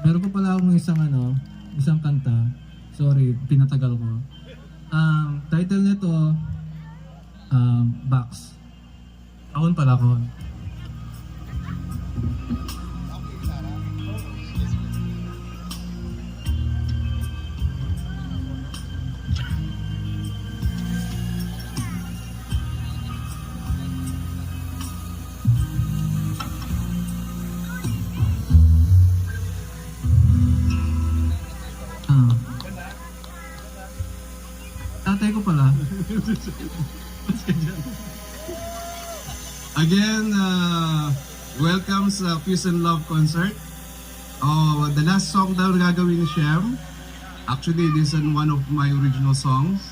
Meron pa pala akong isang kanta. Sorry, pinatagal ko. Title nito, Box. Kahon pala, kahon. Tatay ko pala. Again, welcome sa Peace and Love concert. The last song daw na gagawin ni Shem, actually this is one of my original songs.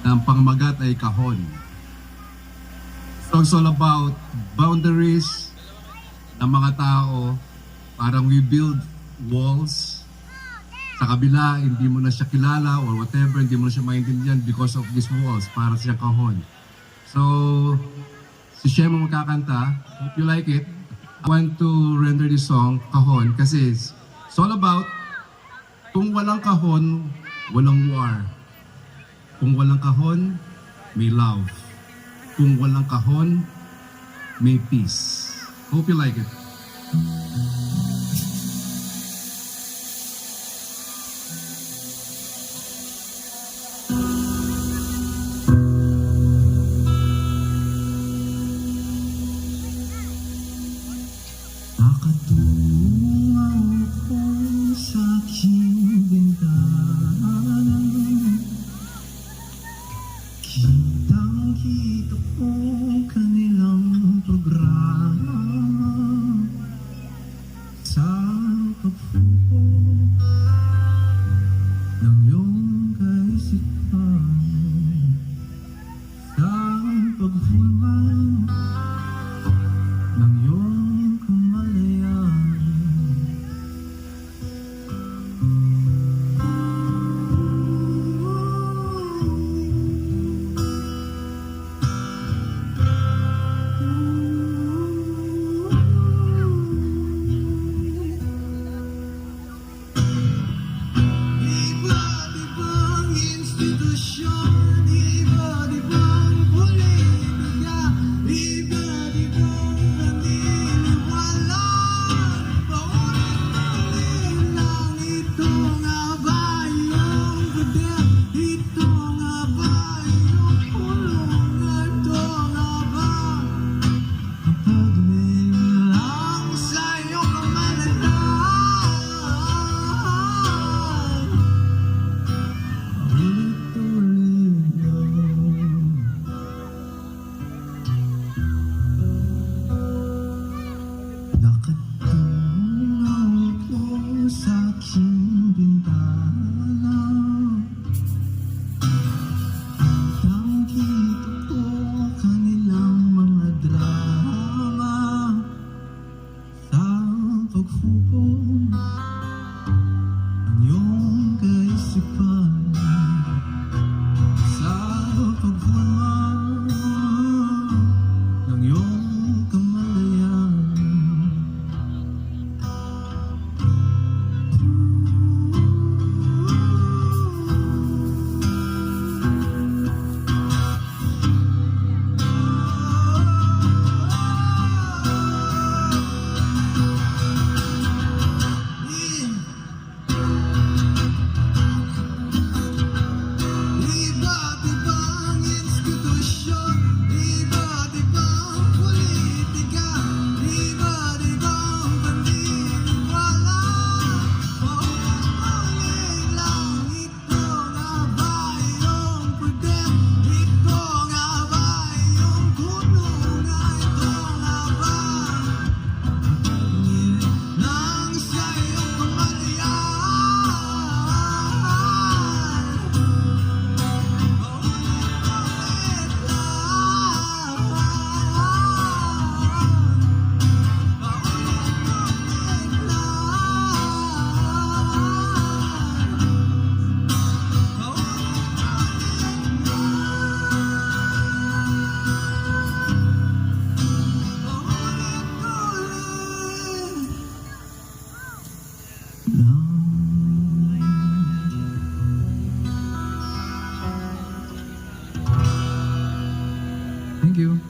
Ang pangmagat ay Kahon. So it's all about boundaries ng mga tao. Parang we build walls. Sa kabila, hindi mo na siya kilala or whatever, hindi mo na siya maintindihan because of these walls, para siya kahon. So, si Shem ang magkakanta. Hope you like it. I want to render this song, Kahon, kasi it's all about kung walang kahon, walang war. Kung walang kahon, may love. Kung walang kahon, may peace. Hope you like it. Nakatungaw ko sa aking bintana. Kitang-kita ko kanilang programa sa pagpupo ng iyong kaisipan, sa paghulman ng iyong kamalayan. Iba't ibang institusyon, iba't ibang politika, iba't ibang paniniwala. Paulit-ulit lang, ito nga ba yung poder? Ito nga ba yung kulungan? Ito nga ba ang pagnilang sa iyong kamalayan? Ulit-ulit lang. Nakatungaw ko sa aking bintana. Kitang-kita ko kanilang mga drama sa paghukom ng iyong kaisipan, sa paghulman ng iyong kamalayan. you.